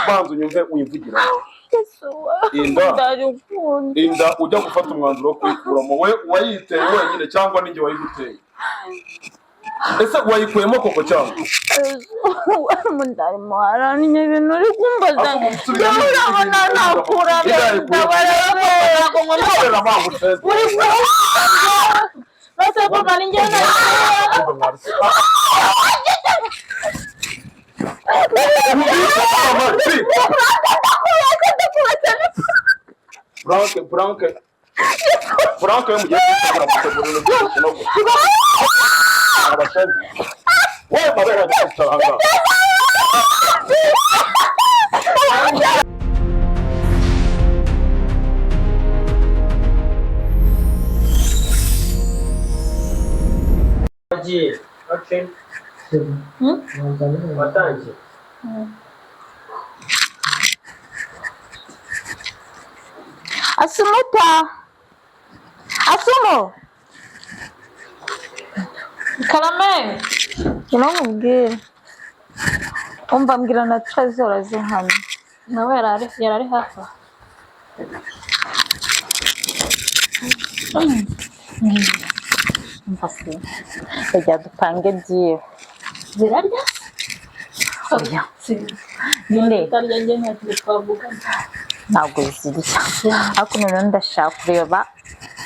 banzu nyumve wivugira inda ujya gufata umwanzuro wo kwikuramo we wayiteye wenyine cyangwa ninjye wayiguteye ese wayikuyemo koko cyangwa mundarimo haranye ibintu uri kumbaza urabona nakuramo ndabarabera ko nkorera baguteze uri bose kuva ninjye Frank yo mugiye kwitegura gutegura no gukina abashaje wowe mabera cyangwa Aji, okay. Watangiye. Asumo Karame Kinamubwira umva mbwira na Trezor aze hano nawe yarari hafi Mbasi ejya dupange diye zirarya oya ninde tarya nge nta twavuga ntabwo zirya ariko none ndashaka kureba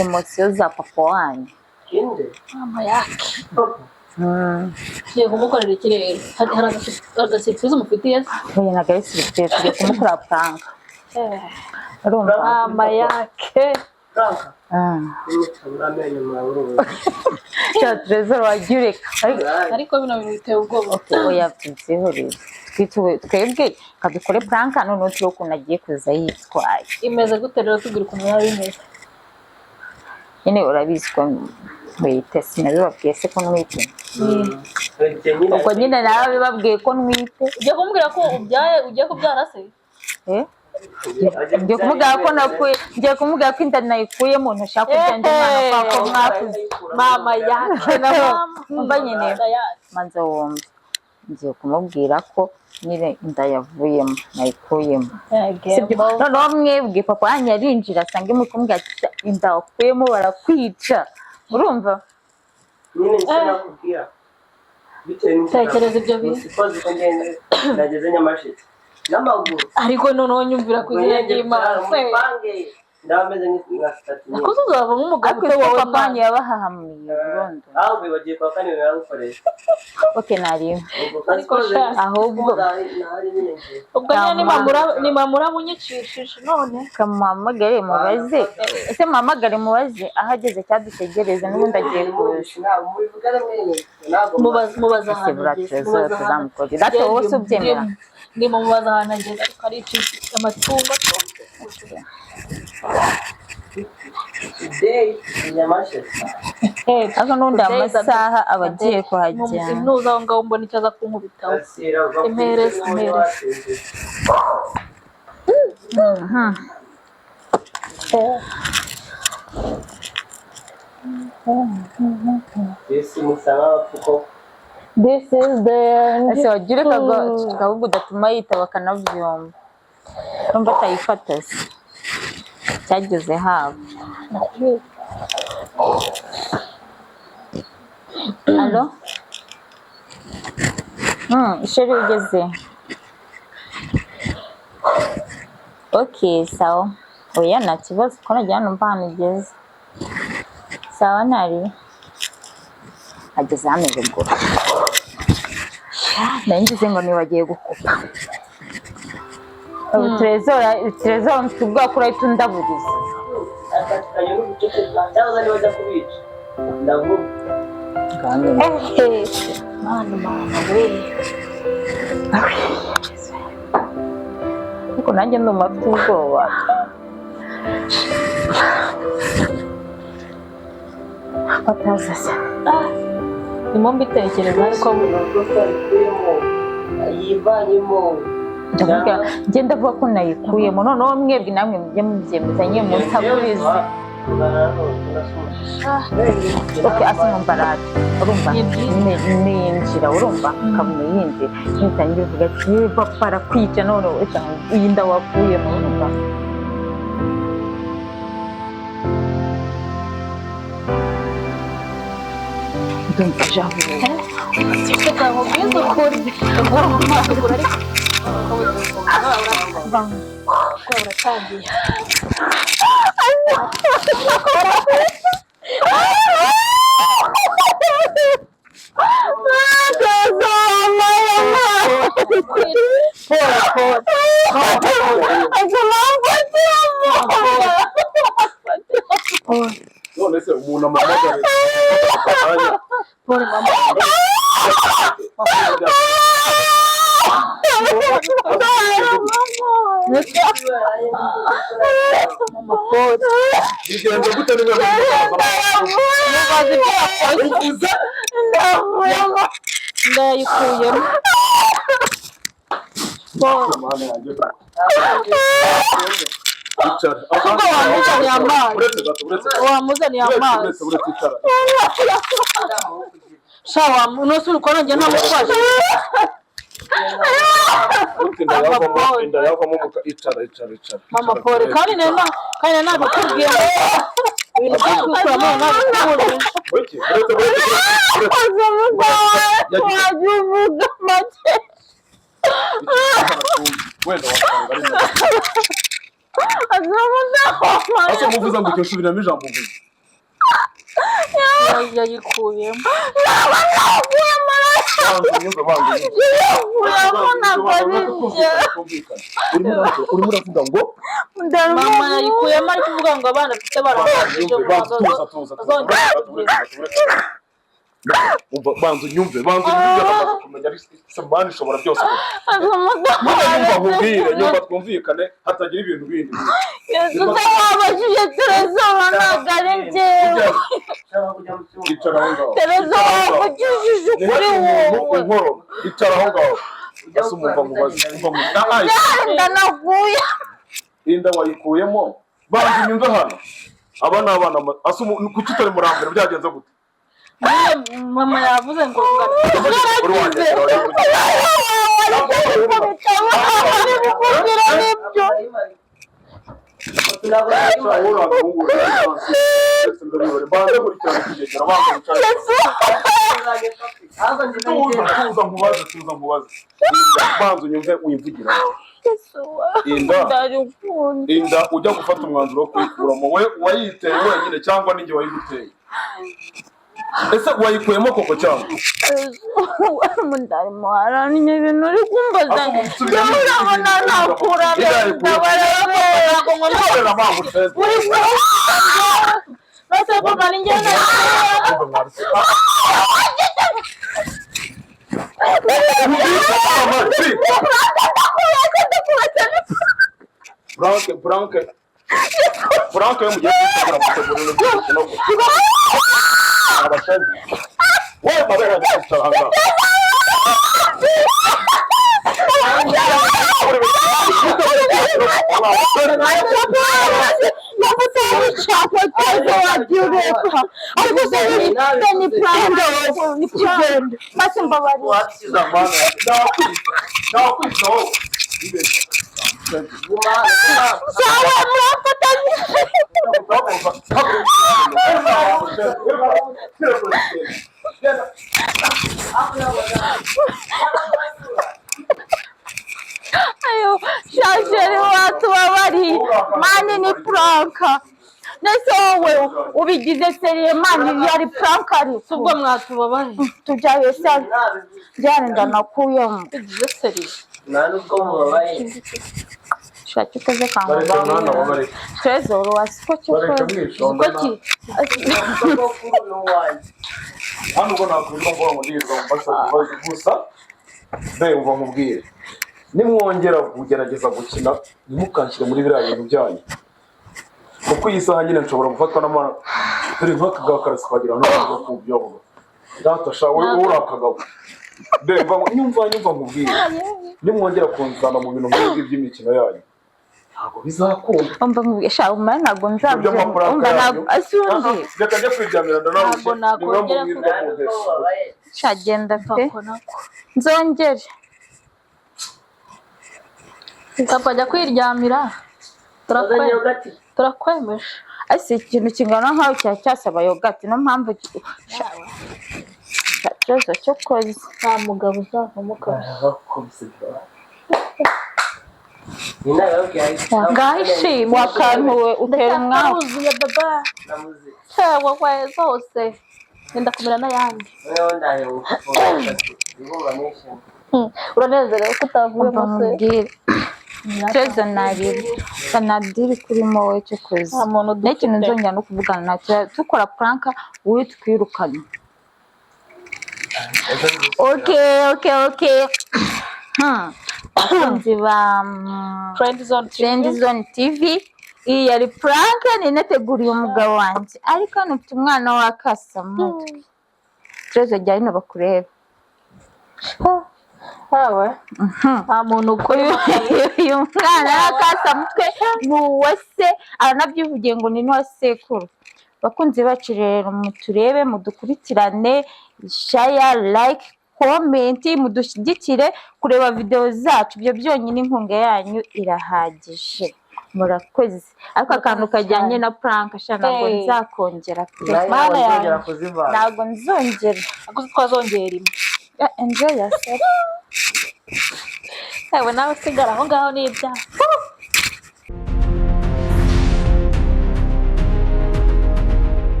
emosiyo za papa wanyu Kinde mama yake Tugiye kumukorera ikirere hari agasipirizi umufitiye oya nagayisipirizi tugiye kumukorera pranka urumva mama yake Franka uramenye mwabururu cya Trezor wagireka ariko bino bintu biteye ubwoba oya byihoreye twebwe kadukore pranka none turi ukuntu agiye kuza yitwaye imeze gute rero tubwira ukuntu yari imeze nyine urabizi ko mwite sinabibabwiye se ko nwite ubwo nyine nawe bibabwiye ko nwite ugiye kumubwira ko ubyaye ugiye kubyara se ngiye kumubwira ko inda nayikuyemo ntashaka kubyanja umwana kwa ko mwakuze mama yake na mama umva nyine manza wumva ngiye kumubwira ko nyine inda yavuyemo nayikuyemo noneho mwebwe papa wanyu yarinjira asange muri kumubwira ati inda wakuyemo barakwica urumva nyine sinakubwira tekereza ibyo bintu nageze Nyamasheke n'amaguru ariko noneho nyumvira kugira ry'Imana ndameze nk'asitati nakoze uzava nk'umugabo wowe papa wanyu yabahahamuye Burundi ahubwo bagiye kwa kane baragukoresha okay narimo ahubwo ubwo ni mamura munyicishije none kamuhamagare mubaze ese muhamagare mubaze ahageze cyadutegereze n'ubundi agiye kuza mubaza ahantu tuzamukorera ate wowe se ubyemera ndi mu mubaza ahantu ageze ariko ari amatungo ako n'undi amasaha abagiye kuhajya ntuza aho ngaho mbona icyo aza kunkubitaho impereza This is the end. Ese wagire kago udatuma yita bakanavyomba. Urumva atayifata se. Cyageze habo. Allo? Ishuri ugeze. Okay, sawa. Oya nta kibazo ko najya numva hano ugeze. Sawa ntari. Ageze hameze ngo. Nangize ngo nibagiye gukupa. Trezor ntubwa kuri tundaburiza. Ariko nanjye ndumva mfite ubwoba. Batazaza. Ndimo mbitekereza ariko yivanyemo ndavuga ko nayikuyemo noneho mwebwe namwe mujye mubyemeza nyine munsaburize Okay, asimumbaraje urumva ninjira urumva kabone yinjira nitangiye kuvuga ati bapara kwica none iyi nda wakuyemo urumva ndumva jaho reka nkubwize ukuri uratangiye none se umuntu amamagare Pole mama. Mama pole. bigenze gute niba ndayikuyemo wamuzaniye amazi shawa unosi urikona njye ntamufashe mama pole kandi nabikubwiye ibintu byo kukuramo nabikubwiye wajuvuga make wenda wasanga ari muvuza ngo cyo subiramo ijambo uvuze yayikuyemo urimo uravuga ngo mama yayikuyemo ari kuvuga ngo abana bafite barangije banza unyumve kumenya samani ishobora byose nyumva twumvikane hatagira ibintu bindi wabajije Tereza ntabwo ari njyewe Tereza wavugishije ukuri wowe icara aho ngaho asa umumva mubaze ndanavuye inda wayikuyemo banza unyumve hano aba ni abana kuki utari murambere byagenze gute mama yavuze ngo banza unyumve wivugira inda ujya gufata umwanzuro wo kuyikuramo we wayiteye wenyine cyangwa ninjye wayiguteye ese wayikuyemo koko cyangwa mundarimo haranye ibintu uri kumbaza urabona nakura Frank yo mugiye gutegura gutegura abashaje wowe mabera cyangwa ayo shasheri watu babari mani ni pranka nese wowe ubigize seriye mani yari pranka ari ubwo mwatubabari tujaye sari byane ndanakuyemo ugize seriye nubwo mubabaye shaki koze kangwa trezor wasiko cyose uko hano ubwo nakwirwa ngo ndirwa mbasha gusa umva mubwire nimwongera kugerageza gukina ntimukanshyire muri biriya bintu byanyu kuko iyi saha nyine nshobora gufatwa n'amara turi nk'akagakarasi twagira ngo kubyobo datasha wowe urakagabo nyumva mubwire nimwongera kunzana mu bintu nk'ibi by'imikino yanyu ntabwo bizakunda umva nkubwisha umara ntabwo nzabyumva umva ntabwo asundi reka njya kwiryamira ndanarushye Ntabwo nakongera shagenda pe nzongere papa jya kwiryamira turakwemeje ese ikintu kingana nkaho cyari cyasaba yogati no mpamvu ikibazo cyo koza nta mugabo uzavamo kabisa ngaho ishimwe akantu we utera umwaku ndakuruzuye baba cewa we zose ngenda kumera n'ayandi uranezerewe ko utavuyemo se mubwire Treza narira sanadiri kurimo we cyo koza n'ikintu nzongera no kuvugana nacyo dukora pranka wowe twirukanye okay abakunzi ba Friend Zone TV iyi yari prank ninateguriye umugabo wanjye ariko hano mfite umwana w'akasamutwe Treza jya hino bakureba hawe nta muntu ukora uyu mwana w'akasamutwe ni uwa se aranabyivugiye ngo ni n'uwa sekuru bakunzi bacu rero muturebe mudukurikirane share like comment mudushyigikire kureba video zacu ibyo byonyine inkunga yanyu irahagije murakoze ariko akantu kajyanye na prank sha ntabwo nzakongera ntabwo nzongera akuzi twazongera imwe enjoy yourself nawe sigara aho ngaho n'ibyaha